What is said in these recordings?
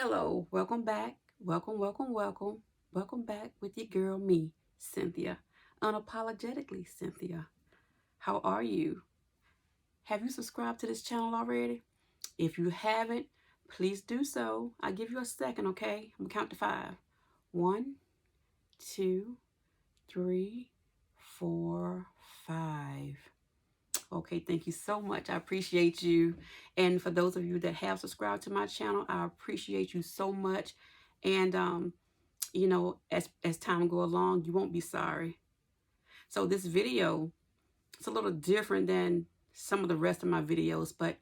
Hello, welcome back. Welcome, welcome, welcome. Welcome back with your girl, me, Cynthia. Unapologetically, Cynthia. How are you? Have you subscribed to this channel already? If you haven't, please do so. I'll give you a second, okay? I'm gonna count to five. One, two, three, four, five. Okay, thank you so much. I appreciate you. And for those of you that have subscribed to my channel, I appreciate you so much. And as time go along, you won't be sorry. So this video, it's a little different than some of the rest of my videos, but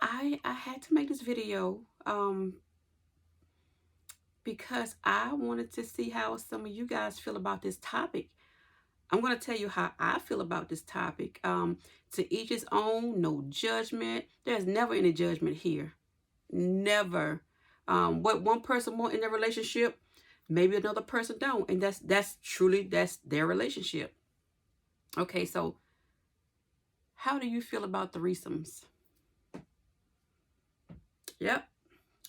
I had to make this video because I wanted to see how some of you guys feel about this topic. I'm going to tell you how I feel about this topic. To each his own, no judgment. There's never any judgment here. Never. What one person want in their relationship, maybe another person don't, and that's their relationship. Okay, so how do you feel about threesomes? Yep,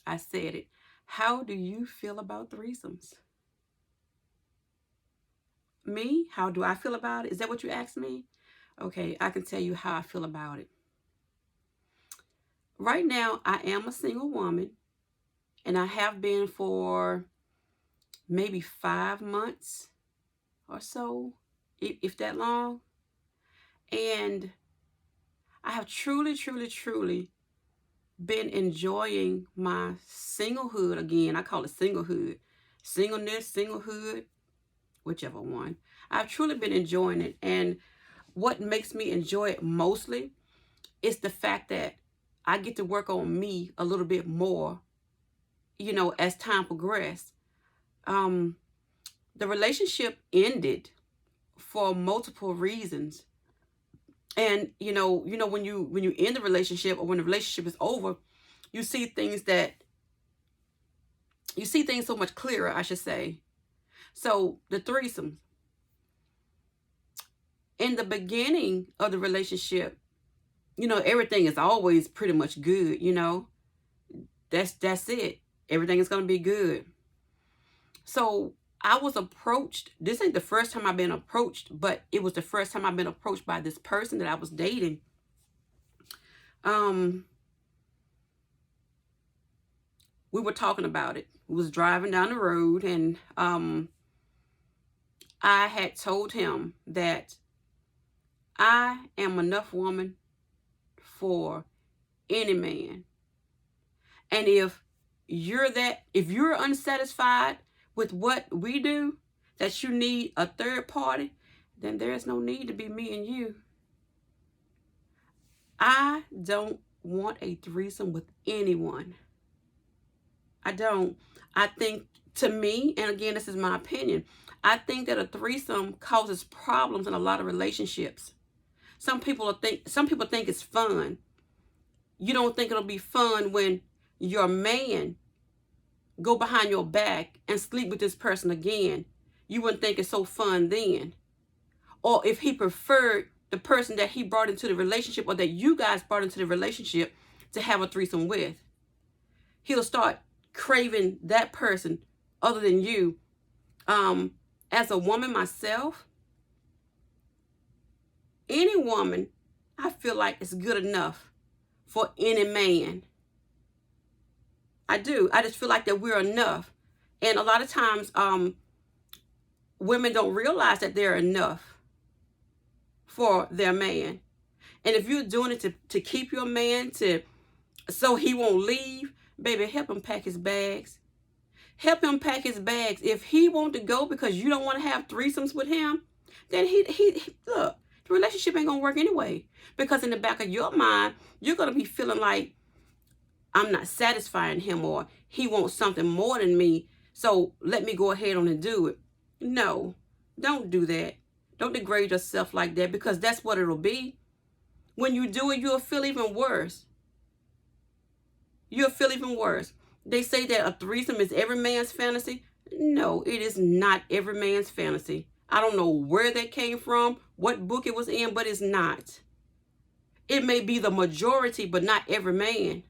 I said it. How do you feel about threesomes? Me? How do I feel about it? Is that what you asked me? Okay, I can tell you how I feel about it. Right now, I am a single woman, and I have been for maybe 5 months or so, if that long. And I have truly, truly, truly been enjoying my singlehood again. I call it singlehood. Singleness, singlehood, whichever one. I've truly been enjoying it. And what makes me enjoy it mostly is the fact that I get to work on me a little bit more, as time progressed. The relationship ended for multiple reasons. And when you end the relationship, or when the relationship is over, you see things so much clearer, I should say. So the threesomes, in the beginning of the relationship, everything is always pretty much good. That's it. Everything is going to be good. So I was approached. This ain't the first time I've been approached, but it was the first time I've been approached by this person that I was dating. We were talking about it. We was driving down the road, and I had told him that I am enough woman for any man. And if you're unsatisfied with what we do, that you need a third party, then there's no need to be me and you. I don't want a threesome with anyone. I don't. I think, to me, and again, this is my opinion, I think that a threesome causes problems in a lot of relationships. Some people think it's fun. You don't think it'll be fun when your man go behind your back and sleep with this person again. You wouldn't think it's so fun then. Or if he preferred the person that he brought into the relationship, or that you guys brought into the relationship to have a threesome with, he'll start craving that person other than you. As a woman myself, any woman, I feel like, is good enough for any man. I do. I just feel like that we're enough. And a lot of times, women don't realize that they're enough for their man. And if you're doing it to keep your man, so he won't leave, baby, help him pack his bags. Help him pack his bags. If he wants to go because you don't want to have threesomes with him, then he look, the relationship ain't gonna work anyway. Because in the back of your mind, you're gonna be feeling like, I'm not satisfying him, or he wants something more than me, so let me go ahead on and do it. No, don't do that. Don't degrade yourself like that, because that's what it'll be. When you do it, you'll feel even worse. You'll feel even worse. They say that a threesome is every man's fantasy. No, it is not every man's fantasy. I don't know where that came from, what book it was in, but it's not. It may be the majority, but not every man.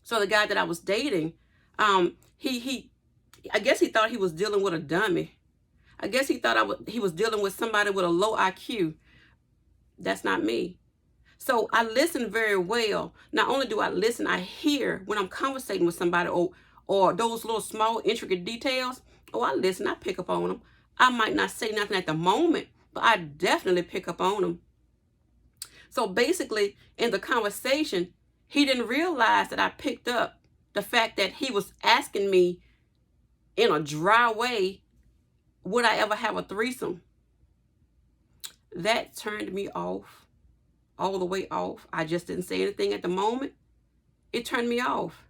So the guy that I was dating, he I guess he thought he was dealing with a dummy. I guess he thought he was dealing with somebody with a low IQ. That's not me. So I listen very well. Not only do I listen, I hear when I'm conversating with somebody, or those little small intricate details. Oh, I listen, I pick up on them. I might not say nothing at the moment, but I definitely pick up on them. So basically, in the conversation, he didn't realize that I picked up the fact that he was asking me in a dry way, would I ever have a threesome? That turned me off, all the way off. I just didn't say anything at the moment. It turned me off.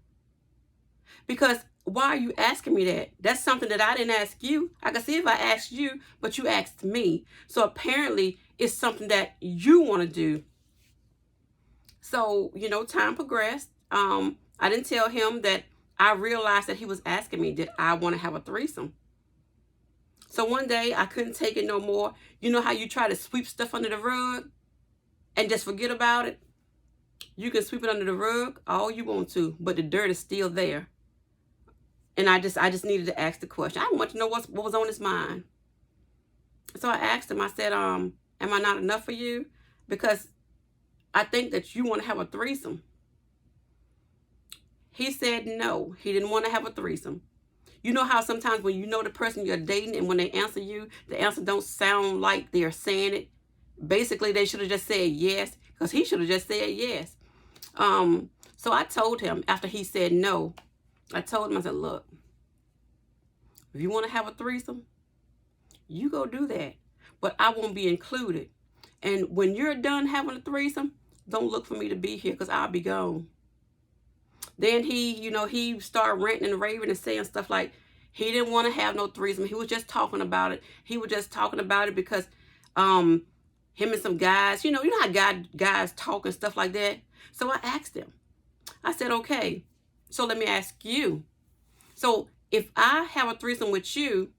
Because why are you asking me that? That's something that I didn't ask you. I can see if I asked you, but you asked me. So apparently it's something that you want to do. So, time progressed. I didn't tell him that I realized that he was asking me, did I want to have a threesome? So one day I couldn't take it no more. You know how you try to sweep stuff under the rug and just forget about it? You can sweep it under the rug all you want to, but the dirt is still there. And I just needed to ask the question. I want to know what was on his mind. So I asked him, I said, am I not enough for you? Because I think that you want to have a threesome. He said no, he didn't want to have a threesome. You know how sometimes when you know the person you're dating and when they answer you, the answer don't sound like they're saying it. Basically, they should have just said yes, because he should have just said yes. So I told him after he said no, I told him, I said, look, if you want to have a threesome, you go do that. But I won't be included. And when you're done having a threesome, don't look for me to be here because I'll be gone. Then he started ranting and raving and saying stuff like he didn't want to have no threesome. He was just talking about it. He was just talking about it because him and some guys, you know how guys talk and stuff like that. So I asked him. I said, okay, so let me ask you. So if I have a threesome with you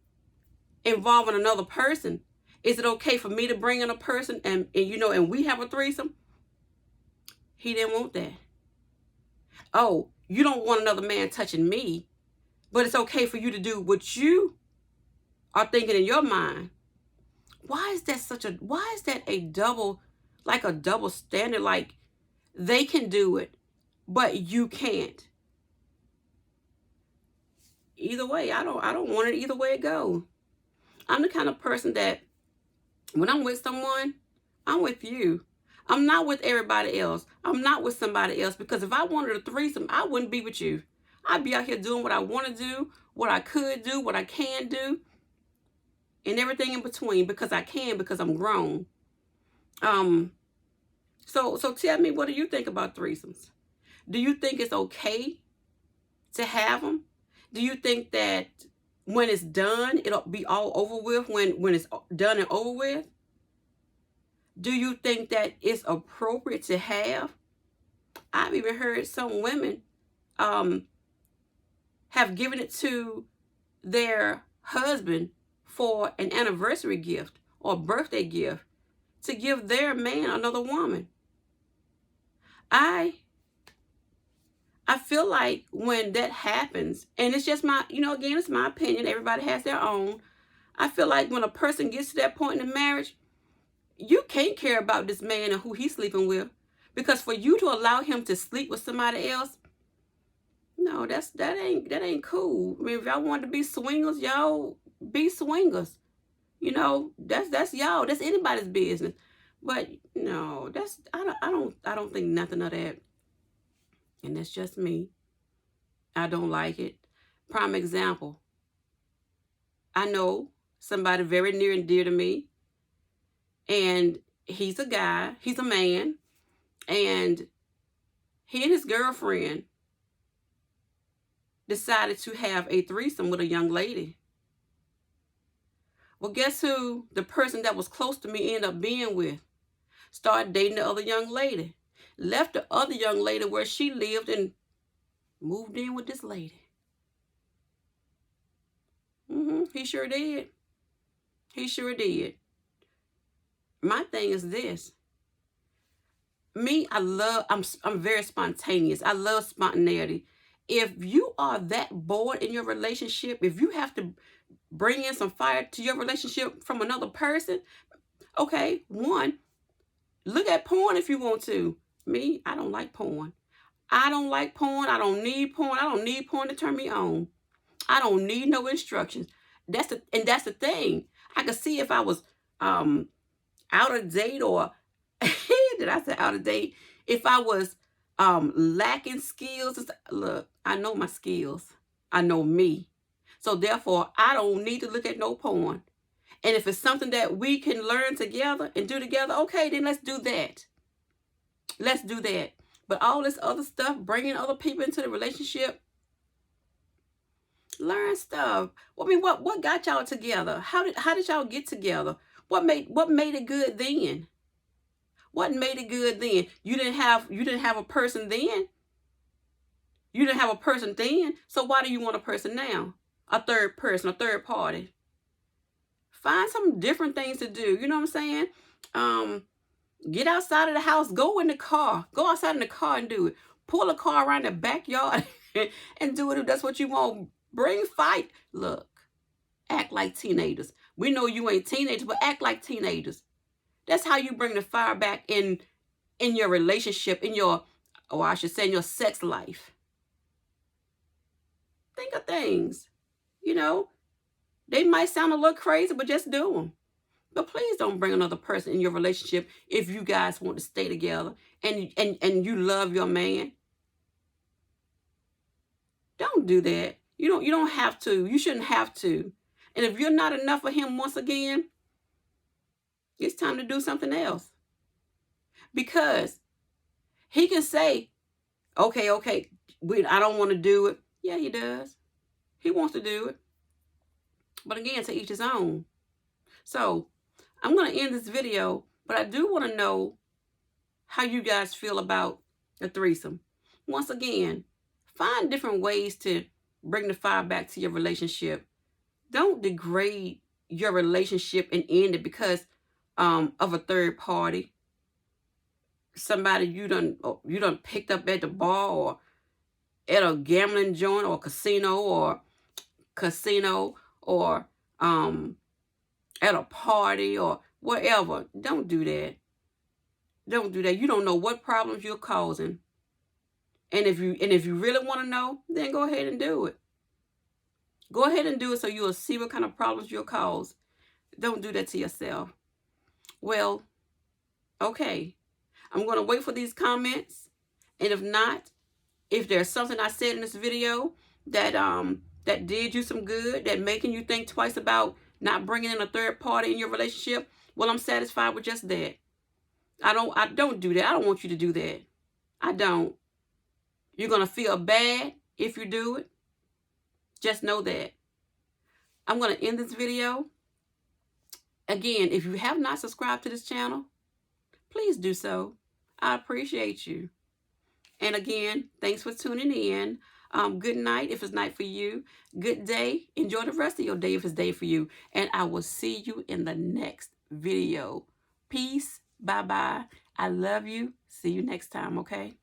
involving another person, is it okay for me to bring in a person and we have a threesome? He didn't want that. Oh, you don't want another man touching me, but it's okay for you to do what you are thinking in your mind. Why is that a double standard? Like they can do it, but you can't. Either way, I don't want it either way it goes. I'm the kind of person that when I'm with someone, I'm with you. I'm not with everybody else. I'm not with somebody else, because if I wanted a threesome, I wouldn't be with you. I'd be out here doing what I want to do, what I could do, what I can do, and everything in between, because I'm grown. So tell me, what do you think about threesomes? Do you think it's okay to have them? Do you think that when it's done, it'll be all over with when it's done and over with? Do you think that it's appropriate to have? I've even heard some women have given it to their husband for an anniversary gift or birthday gift to give their man another woman. I feel like when that happens, and it's just my, again, it's my opinion, everybody has their own. I feel like when a person gets to that point in marriage, you can't care about this man and who he's sleeping with, because for you to allow him to sleep with somebody else, no, that ain't cool. I mean, if y'all want to be swingers, y'all be swingers. That's y'all. That's anybody's business. But no, I don't think nothing of that. And that's just me. I don't like it. Prime example. I know somebody very near and dear to me, and he's a guy, he's a man, and he and his girlfriend decided to have a threesome with a young lady. Well, guess who the person that was close to me ended up being with? Started dating the other young lady. Left the other young lady where she lived and moved in with this lady. He sure did. He sure did. My thing is this. me, I'm very spontaneous. I love spontaneity. If you are that bored in your relationship, if you have to bring in some fire to your relationship from another person, okay, one, look at porn if you want to. Me, I don't like porn. I don't like porn. I don't need porn. I don't need porn to turn me on. I don't need no instructions. That's the thing. I could see if I was out of date, or did I say out of date? If I was lacking skills. Look, I know my skills. I know me. So therefore, I don't need to look at no porn. And if it's something that we can learn together and do together, okay, then let's do that. Let's do that. But all this other stuff, bringing other people into the relationship, learn stuff. I mean, what got y'all together? How did y'all get together? What made it good then? What made it good then? You didn't have a person then. You didn't have a person then. So why do you want a person now? A third person, a third party. Find some different things to do. You know what I'm saying? Get outside of the house. Go in the car. Go outside in the car and do it. Pull a car around the backyard and do it if that's what you want. Bring fight. Look, act like teenagers. We know you ain't teenagers, but act like teenagers. That's how you bring the fire back in your relationship, in your sex life. Think of things. You know, they might sound a little crazy, but just do them. But please don't bring another person in your relationship if you guys want to stay together and you love your man. Don't do that. You don't have to. You shouldn't have to. And if you're not enough for him once again, it's time to do something else. Because he can say, okay, I don't want to do it. Yeah, he does. He wants to do it. But again, to each his own. So I'm going to end this video, but I do want to know how you guys feel about the threesome. Once again, find different ways to bring the fire back to your relationship. Don't degrade your relationship and end it because of a third party. Somebody you done picked up at the bar or at a gambling joint or casino or at a party or whatever. Don't do that. Don't do that. You don't know what problems you're causing. And if you really want to know, then go ahead and do it. Go ahead and do it so you'll see what kind of problems you'll cause. Don't do that to yourself. Well, okay. I'm going to wait for these comments. And if not, if there's something I said in this video that did you some good, that making you think twice about not bringing in a third party in your relationship, well, I'm satisfied with just that. I don't do that. I don't want you to do that. I don't. You're going to feel bad if you do it. Just know that. I'm going to end this video. Again, if you have not subscribed to this channel, please do so. I appreciate you. And again, thanks for tuning in. Good night if it's night for you. Good day. Enjoy the rest of your day if it's day for you. And I will see you in the next video. Peace. Bye-bye. I love you. See you next time, okay?